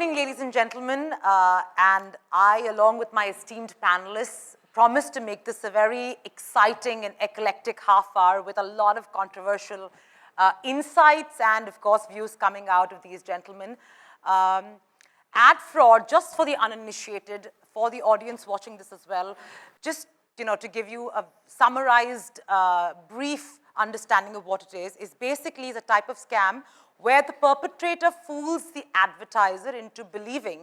evening, ladies and gentlemen, and I, along with my esteemed panelists, promise to make this a very exciting and eclectic half hour with a lot of controversial insights and, of course, views coming out of these gentlemen. Ad fraud, just for the uninitiated, for the audience watching this as well, just to give you a summarized, brief understanding of what it is basically the type of scam where the perpetrator fools the advertiser into believing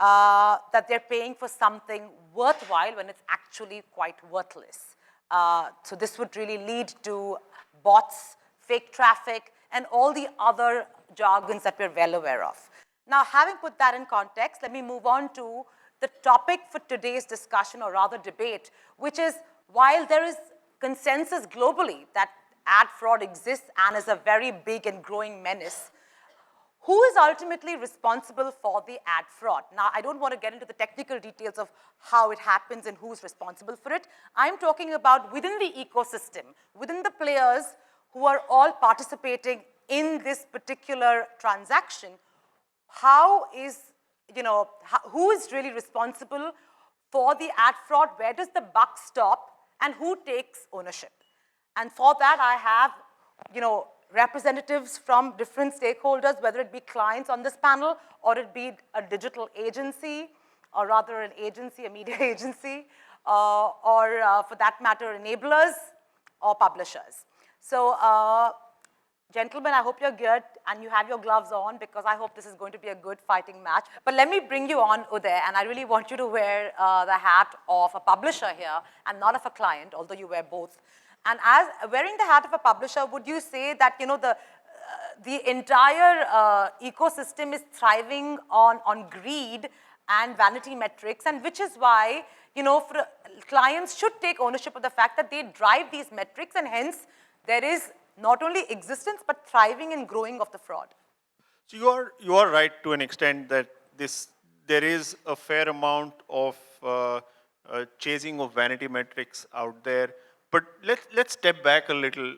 that they're paying for something worthwhile when it's actually quite worthless. So this would really lead to bots, fake traffic, and all the other jargons that we're well aware of. Now, having put that in context, let me move on to the topic for today's discussion, or rather debate, which is, while there is consensus globally that ad fraud exists and is a very big and growing menace, who is ultimately responsible for the ad fraud? Now, I don't want to get into the technical details of how it happens and who's responsible for it. I'm talking about within the ecosystem, within the players who are all participating in this particular transaction. How is, who is really responsible for the ad fraud? Where does the buck stop? And who takes ownership? And for that, I have, representatives from different stakeholders, whether it be clients on this panel, or it be a digital agency, or rather an agency, a media agency, or for that matter, enablers or publishers. So, gentlemen, I hope you're geared and you have your gloves on, because I hope this is going to be a good fighting match. But let me bring you on, Uday, and I really want you to wear the hat of a publisher here and not of a client, although you wear both. And as wearing the hat of a publisher, would you say that the entire ecosystem is thriving on greed and vanity metrics, and which is why clients should take ownership of the fact that they drive these metrics, and hence there is not only existence but thriving and growing of the fraud? So you are right to an extent that there is a fair amount of chasing of vanity metrics out there. But let's step back a little.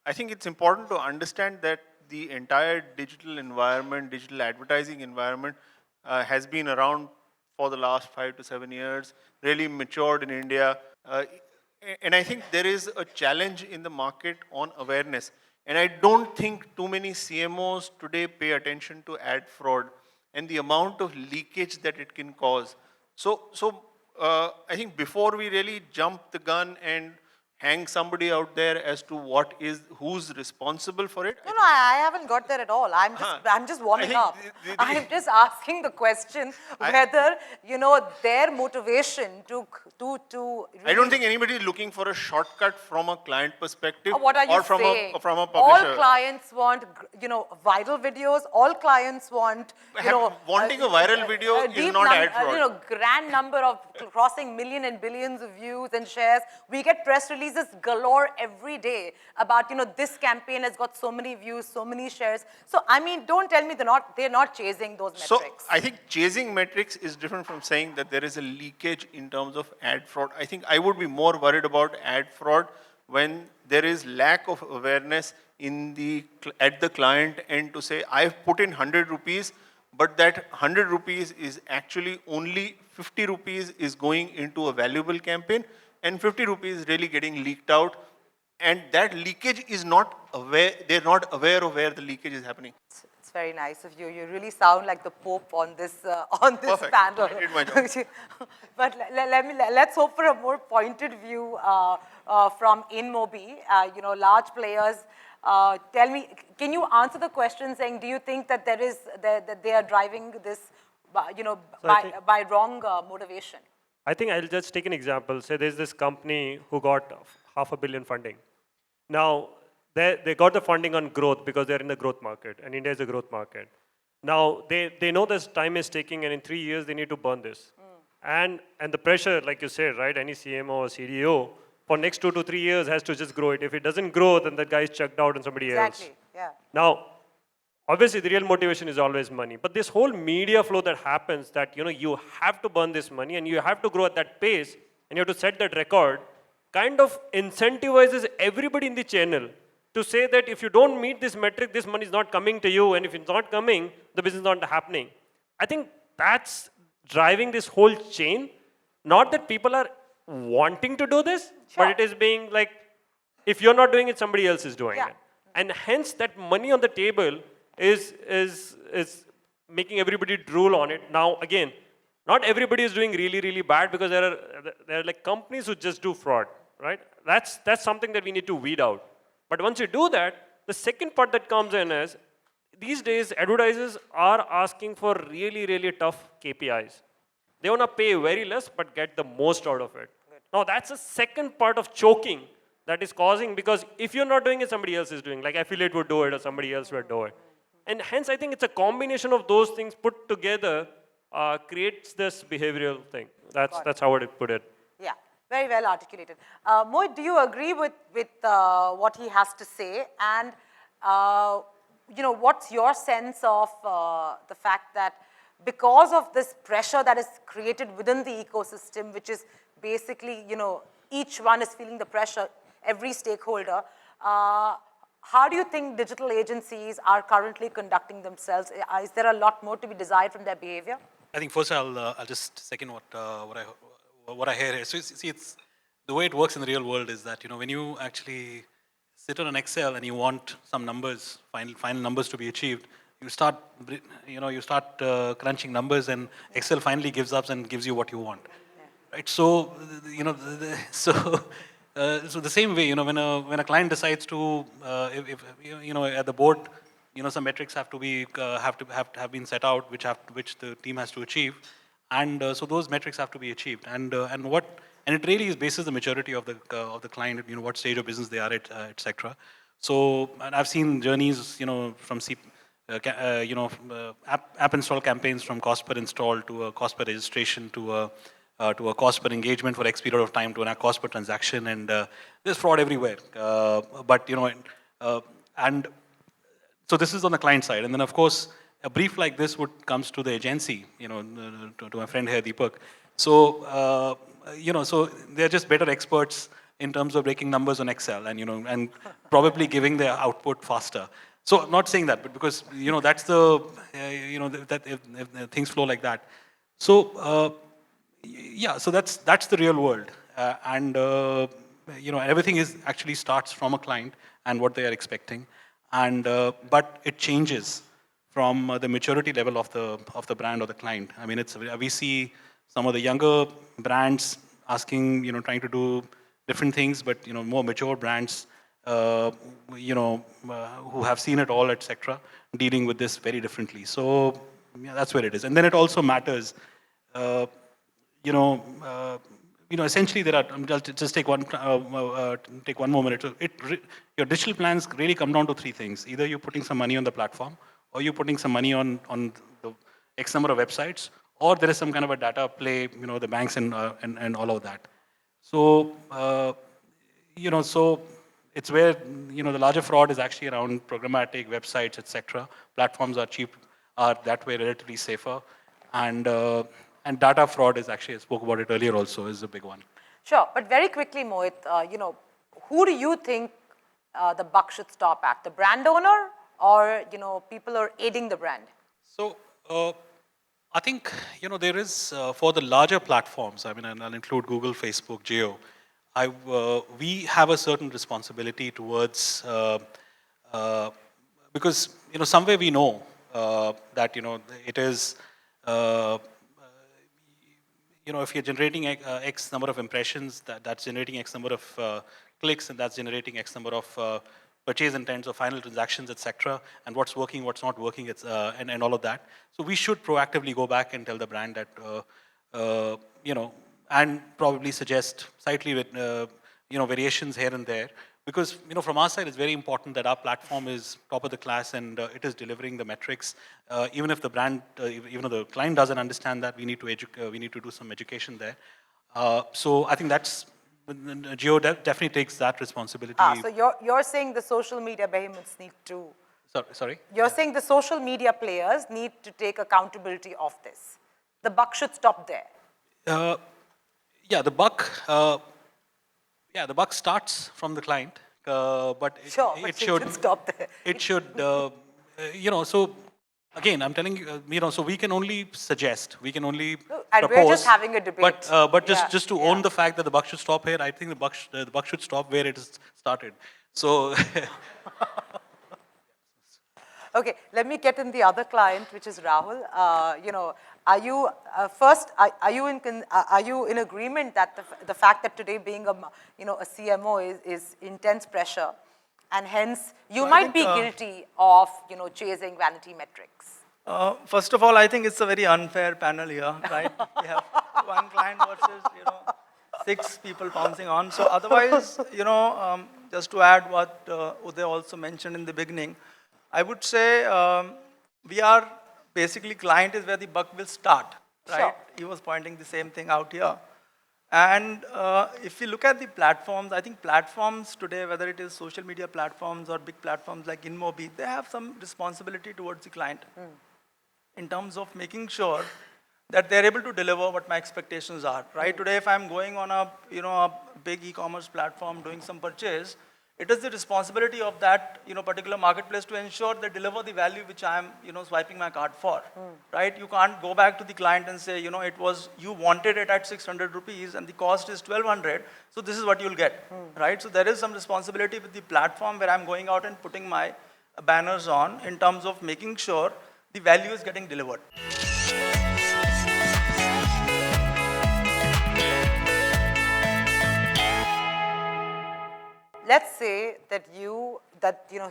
I think it's important to understand that the entire digital environment, digital advertising environment has been around for the last 5 to 7 years, really matured in India. And I think there is a challenge in the market on awareness. And I don't think too many CMOs today pay attention to ad fraud and the amount of leakage that it can cause. So I think before we really jump the gun and hang somebody out there as to who's responsible for it. No, I haven't got there at all. I'm just warming up. I'm just asking the question whether, their motivation to really, I don't think anybody is looking for a shortcut from a client perspective. What are you or from saying? from a All publisher. clients want, viral videos. All clients want, wanting a viral video is not ad fraud. Grand number of crossing million and billions of views and shares. We get press releases galore every day about, this campaign has got so many views, so many shares. So, I mean, don't tell me they're not chasing those metrics. So, I think chasing metrics is different from saying that there is a leakage in terms of ad fraud. I think I would be more worried about ad fraud when there is lack of awareness at the client end to say, I've put in 100 rupees, but that 100 rupees is actually only 50 rupees is going into a valuable campaign, and 50 rupees really getting leaked out, and that leakage is not aware, they're not aware of where the leakage is happening. It's very nice of you. You really sound like the Pope on this Perfect. panel. I did my job. But let's hope for a more pointed view from InMobi, large players. Tell me, can you answer the question saying, do you think that that they are driving this, by wrong motivation? I think I'll just take an example. Say there's this company who got $500 million funding. Now, they got the funding on growth because they're in the growth market, and India is a growth market. Now, they know this time is taking, and in 3 years, they need to burn this. And the pressure, like you said, right, any CMO or CDO, for next 2 to 3 years has to just grow it. If it doesn't grow, then that guy is chucked out and somebody else. Exactly, yeah. Now, obviously, the real motivation is always money. But this whole media flow that happens that, you have to burn this money and you have to grow at that pace and you have to set that record, kind of incentivizes everybody in the channel to say that if you don't meet this metric, this money is not coming to you, and if it's not coming, the business is not happening. I think that's driving this whole chain. Not that people are wanting to do this, Sure. but it is being like, if you're not doing it, somebody else is doing Yeah. it. And hence that money on the table is making everybody drool on it. Now, again, not everybody is doing really, really bad, because there are like companies who just do fraud, right? That's something that we need to weed out. But once you do that, the second part that comes in is, these days advertisers are asking for really, really tough KPIs. They want to pay very less but get the most out of it. Now that's the second part of choking that is causing, because if you're not doing it, somebody else is doing. Like affiliate would do it or somebody else would do it. And hence I think it's a combination of those things put together creates this behavioral thing. That's how I would put it. Yeah, very well articulated. Mohit, do you agree with what he has to say? And what's your sense of the fact that because of this pressure that is created within the ecosystem, which is basically, each one is feeling the pressure, every stakeholder, how do you think digital agencies are currently conducting themselves? Is there a lot more to be desired from their behavior? I think first I'll just second what I hear here. So see, it's the way it works in the real world is that when you actually sit on an Excel and you want some numbers, final numbers to be achieved, you start crunching numbers, and Excel finally gives up and gives you what you want, right? So so the same way, when a client decides to, if at the board, some metrics have to be have been set out, which the team has to achieve, and so those metrics have to be achieved, and it really is basis the maturity of the client, what stage of business they are at, etc. So, and I've seen journeys, from app install campaigns, from cost per install to a cost per registration to a cost per engagement for X period of time to a cost per transaction, and there's fraud everywhere. And so this is on the client side, and then of course a brief like this comes to the agency, to my friend here, Deepak. So so they're just better experts in terms of breaking numbers on Excel, and and probably giving their output faster. So I'm not saying that, but because that's the that if things flow like that. So yeah, so that's the real world, and everything actually starts from a client and what they are expecting, and but it changes from the maturity level of the brand or the client. I mean, we see some of the younger brands asking, trying to do different things, but more mature brands, who have seen it all, etc., dealing with this very differently. So yeah, that's where it is, and then it also matters. Essentially there are. I'll just take one moment. Your digital plans really come down to three things: either you're putting some money on the platform, or you're putting some money on the X number of websites, or there is some kind of a data play, the banks and all of that. So so it's where the larger fraud is actually around programmatic websites, etc. Platforms are cheap, are that way relatively safer, and data fraud is actually, I spoke about it earlier also, is a big one. Sure, but very quickly, Mohit, who do you think the buck should stop at? The brand owner, or people who are aiding the brand? So I think there is for the larger platforms. I mean, and I'll include Google, Facebook, Geo. We have a certain responsibility towards because somewhere we know that it is. If you're generating X number of impressions, that's generating X number of clicks, and that's generating X number of purchase intents or final transactions, etc. And what's working, what's not working, and all of that. So we should proactively go back and tell the brand that, and probably suggest slightly with, variations here and there. Because, from our side, it's very important that our platform is top of the class, and it is delivering the metrics. Even if the brand, even though the client doesn't understand that, we need to do some education there. So I think that's, Geo definitely takes that responsibility. So you're saying the social media behemoths need to... Sorry? You're saying the social media players need to take accountability of this. The buck should stop there. Yeah, the buck starts from the client, but it should stop there. It should, so Again, I'm telling you, so we can only suggest, we can only And propose. we're just having a debate. But just to own the fact that the buck should stop here, I think the buck should stop where it is started. So. Okay, let me get in the other client, which is Rahul. Are you first? Are you in agreement that the fact that today being a CMO is intense pressure, and hence you might be guilty of chasing vanity metrics? First of all, I think it's a very unfair panel here, right? We have one client versus 6 people bouncing on. So otherwise, just to add what Uday also mentioned in the beginning, I would say we are basically client is where the buck will start, right? Sure. He was pointing the same thing out here. And if you look at the platforms, I think platforms today, whether it is social media platforms or big platforms like InMobi, they have some responsibility towards the client in terms of making sure that they're able to deliver what my expectations are, right? Today, if I'm going on a big e-commerce platform doing some purchase, it is the responsibility of that particular marketplace to ensure they deliver the value which I'm swiping my card for, right? You can't go back to the client and say, it was, you wanted it at 600 rupees and the cost is 1200, so this is what you'll get, right? So there is some responsibility with the platform where I'm going out and putting my banners on in terms of making sure the value is getting delivered. Let's say that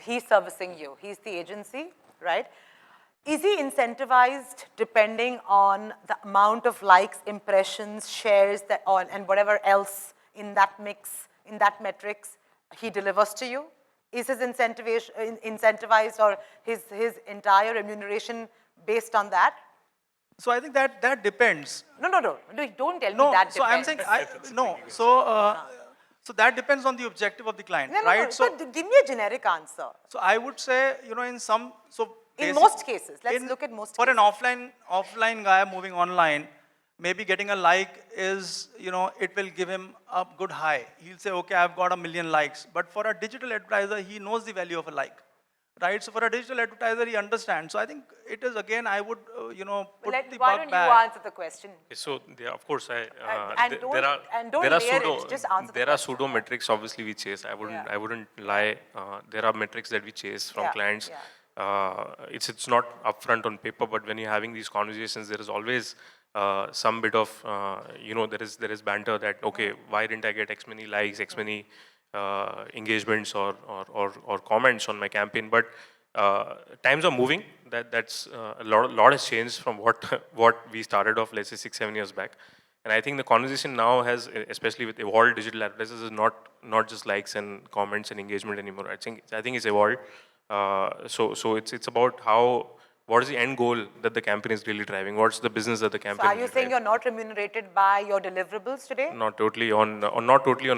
he's servicing you. He's the agency, right? Is he incentivized depending on the amount of likes, impressions, shares and whatever else in that mix, in that metrics he delivers to you? Is his incentivized or his entire remuneration based on that? So I think that depends. No, don't tell me that depends. So I'm saying, so that depends on the objective of the client, right? No, so but give me a generic answer. So I would say, in most cases, let's look at most cases. For an offline guy moving online, maybe getting a like is, it will give him a good high. He'll say, okay, I've got 1 million likes. But for a digital advertiser, he knows the value of a like, right? So for a digital advertiser, he understands. So I think it is, again, I would, put the buck back. Why don't you answer the question? So, of course, there are pseudo metrics obviously we chase. I wouldn't lie. There are metrics that we chase from clients. It's not upfront on paper, but when you're having these conversations, there is always some bit of there is banter that okay, why didn't I get X many likes, X many engagements or comments on my campaign? But times are moving. That's a lot has changed from what we started off, let's say 6-7 years back. And I think the conversation now has, especially with evolved digital advertisers, is not just likes and comments and engagement anymore. I think it's evolved. So it's about what is the end goal that the campaign is really driving? What's the business that the campaign? So are you saying you're not remunerated by your deliverables today? Not totally on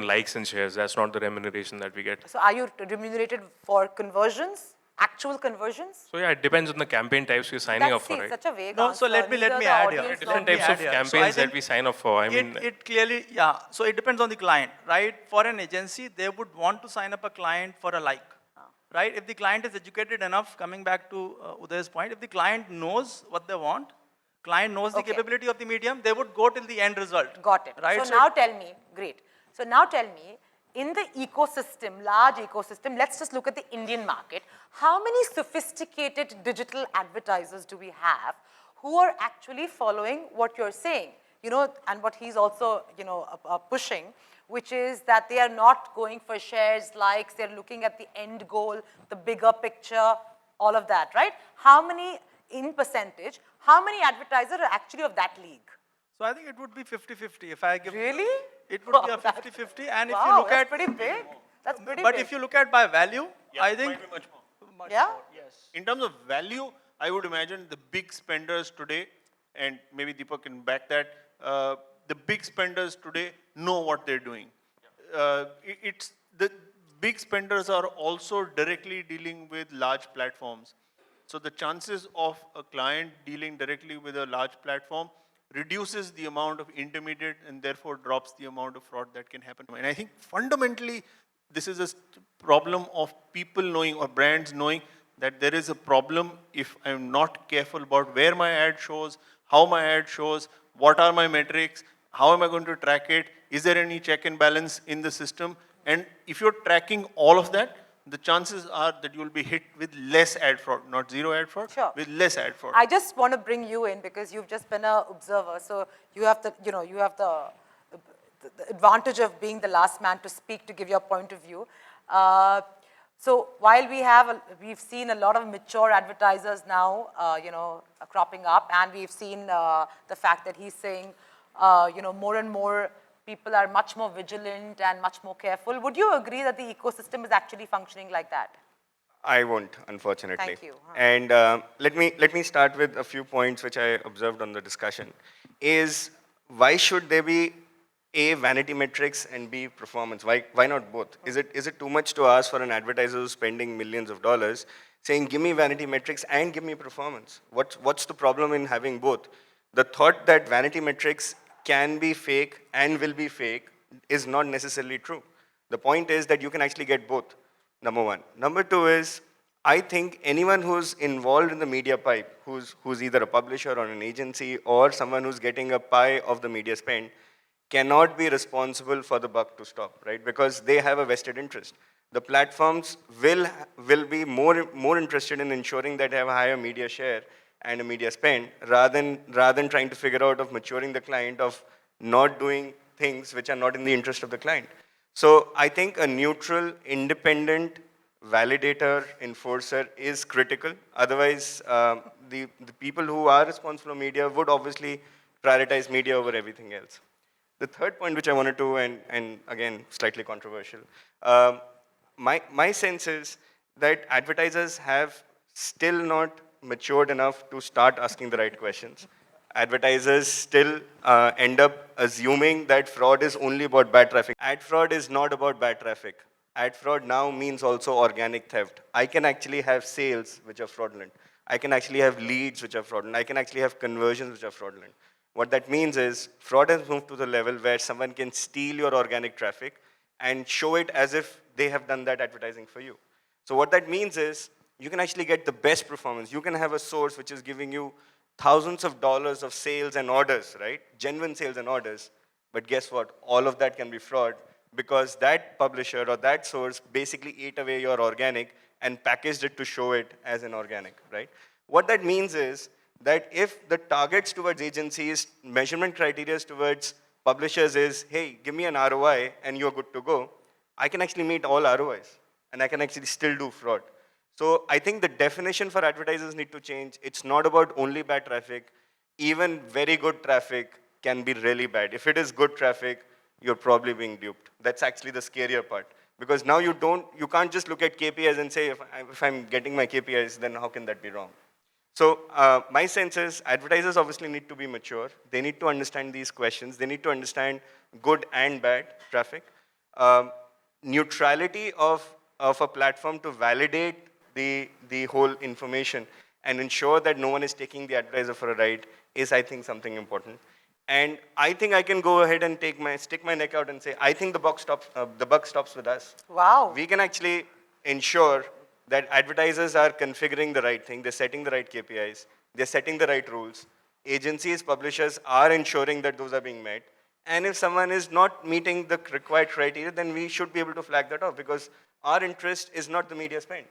likes and shares. That's not the remuneration that we get. So are you remunerated for conversions? Actual conversions? So yeah, it depends on the campaign types you're signing up for, right? Such a vague No, so let me add here. Different types of campaigns that we sign up for. It clearly, so it depends on the client, right? For an agency, they would want to sign up a client for a like, right? If the client is educated enough, coming back to Uday's point, if the client knows what they want, client knows the capability of the medium, they would go till the end result. Got it. Right? So now tell me, great. So now tell me, in the ecosystem, large ecosystem, let's just look at the Indian market. How many sophisticated digital advertisers do we have who are actually following what you're saying? And what he's also, pushing, which is that they are not going for shares, likes, they're looking at the end goal, the bigger picture, all of that, right? How many, in percentage, how many advertisers are actually of that league? So I think it would be 50-50 if I give. Really? It would be a 50-50, and if you look that's at pretty big. That's pretty but big. if you look at by value, I think might be much more. Yeah? Yes. In terms of value, I would imagine the big spenders today, and maybe Deepak can back that, the big spenders today know what they're doing. It's the big spenders are also directly dealing with large platforms. So the chances of a client dealing directly with a large platform reduces the amount of intermediate and therefore drops the amount of fraud that can happen. And I think fundamentally, this is a problem of people knowing or brands knowing that there is a problem if I'm not careful about where my ad shows, how my ad shows, what are my metrics, how am I going to track it, is there any check and balance in the system? And if you're tracking all of that, the chances are that you'll be hit with less ad fraud, not zero ad fraud, Sure. with less ad fraud. I just want to bring you in because you've just been an observer. So you have the, you have the advantage of being the last man to speak, to give your point of view. So while we've seen a lot of mature advertisers now, cropping up, and we've seen the fact that he's saying, more and more people are much more vigilant and much more careful. Would you agree that the ecosystem is actually functioning like that? I won't, unfortunately. Thank you. And let me start with a few points which I observed on the discussion. Is why should there be A, vanity metrics, and B, performance? Why not both? Is it too much to ask for an advertiser who's spending millions of dollars saying, give me vanity metrics and give me performance? What's the problem in having both? The thought that vanity metrics can be fake and will be fake is not necessarily true. The point is that you can actually get both, number one. Number two is, I think anyone who's involved in the media pipe, who's either a publisher or an agency or someone who's getting a pie of the media spend, cannot be responsible for the buck to stop, right? Because they have a vested interest. The platforms will be more interested in ensuring that they have a higher media share and a media spend, rather than trying to figure out of maturing the client, of not doing things which are not in the interest of the client. So I think a neutral, independent validator, enforcer is critical. Otherwise, the people who are responsible for media would obviously prioritize media over everything else. The third point which I wanted to, and again, slightly controversial, my sense is that advertisers have still not matured enough to start asking the right questions. Advertisers still end up assuming that fraud is only about bad traffic. Ad fraud is not about bad traffic. Ad fraud now means also organic theft. I can actually have sales which are fraudulent. I can actually have leads which are fraudulent. I can actually have conversions which are fraudulent. What that means is fraud has moved to the level where someone can steal your organic traffic and show it as if they have done that advertising for you. So what that means is you can actually get the best performance. You can have a source which is giving you thousands of dollars of sales and orders, right? Genuine sales and orders. But guess what? All of that can be fraud because that publisher or that source basically ate away your organic and packaged it to show it as an organic, right? What that means is that if the targets towards agencies, measurement criteria towards publishers is, hey, give me an ROI and you're good to go, I can actually meet all ROIs and I can actually still do fraud. So I think the definition for advertisers need to change. It's not about only bad traffic. Even very good traffic can be really bad. If it is good traffic, you're probably being duped. That's actually the scarier part. Because now you can't just look at KPIs and say, if I'm getting my KPIs, then how can that be wrong? So my sense is advertisers obviously need to be mature. They need to understand these questions. They need to understand good and bad traffic. Neutrality of a platform to validate the whole information and ensure that no one is taking the advertiser for a ride is, I think, something important. And I think I can go ahead and stick my neck out and say, I think the buck stops with us. Wow. We can actually ensure that advertisers are configuring the right thing, they're setting the right KPIs, they're setting the right rules. Agencies, publishers are ensuring that those are being met. And if someone is not meeting the required criteria, then we should be able to flag that off because our interest is not the media spend.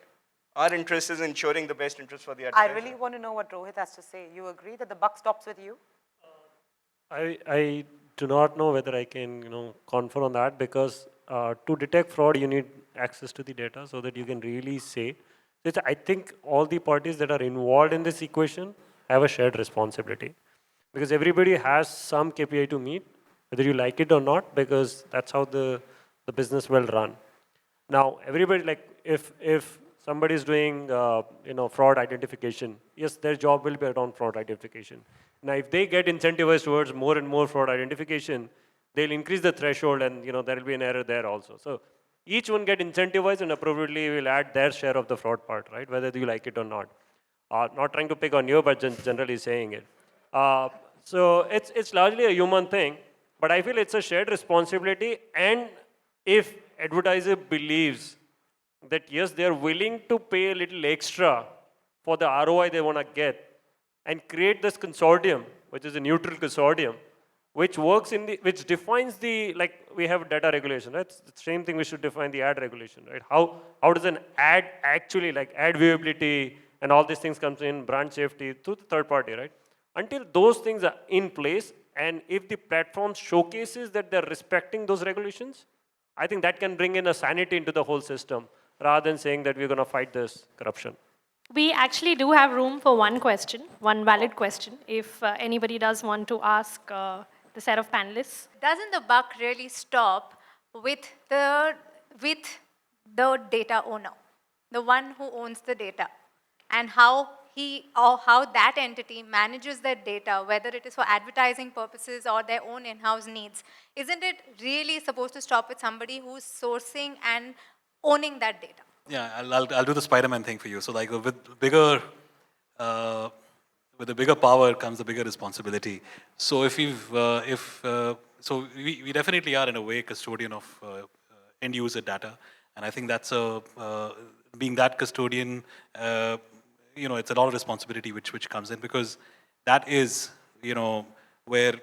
Our interest is ensuring the best interest for the advertiser. I really want to know what Rohit has to say. You agree that the buck stops with you? I do not know whether I can, confer on that because to detect fraud, you need access to the data so that you can really say. I think all the parties that are involved in this equation have a shared responsibility because everybody has some KPI to meet, whether you like it or not, because that's how the business will run. Now, everybody, like if somebody is doing, fraud identification, yes, their job will be around fraud identification. Now, if they get incentivized towards more and more fraud identification, they'll increase the threshold and, there will be an error there also. So each one get incentivized and appropriately will add their share of the fraud part, right? Whether you like it or not. Not trying to pick on you, but generally saying it. So it's largely a human thing, but I feel it's a shared responsibility. And if advertiser believes that yes, they're willing to pay a little extra for the ROI they want to get and create this consortium, which is a neutral consortium, which works in the, which defines the, like we have data regulation, right? It's the same thing we should define the ad regulation, right? How does an ad actually, like ad viewability and all these things comes in, brand safety through the third party, right? Until those things are in place, and if the platform showcases that they're respecting those regulations, I think that can bring in a sanity into the whole system, rather than saying that we're going to fight this corruption. We actually do have room for one question, one valid question, if anybody does want to ask the set of panelists. Doesn't the buck really stop with the data owner, the one who owns the data, and how he or how that entity manages that data, whether it is for advertising purposes or their own in-house needs? Isn't it really supposed to stop with somebody who's sourcing and owning that data? Yeah, I'll do the Spider-Man thing for you. So like with the bigger power comes the bigger responsibility. So if so we definitely are in a way custodian of end user data, and I think that's being that custodian. It's a lot of responsibility which comes in, because that is where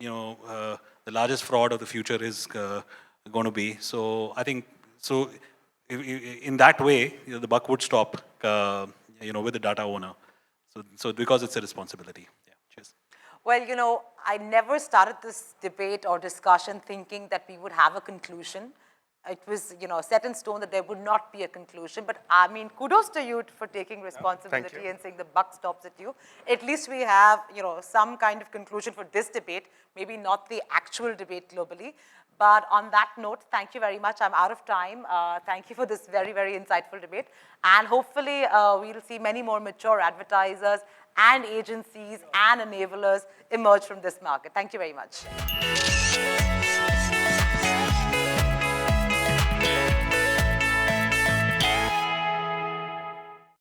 the largest fraud of the future is going to be. So I think so. In that way, the buck would stop, with the data owner. So because it's a responsibility. Yeah. Cheers. Well, I never started this debate or discussion thinking that we would have a conclusion. It was, set in stone that there would not be a conclusion. But I mean, kudos to you for taking responsibility and saying the buck stops at you. At least we have, some kind of conclusion for this debate, maybe not the actual debate globally. But on that note, thank you very much. I'm out of time. Thank you for this very, very insightful debate. And hopefully, we'll see many more mature advertisers and agencies and enablers emerge from this market. Thank you very much.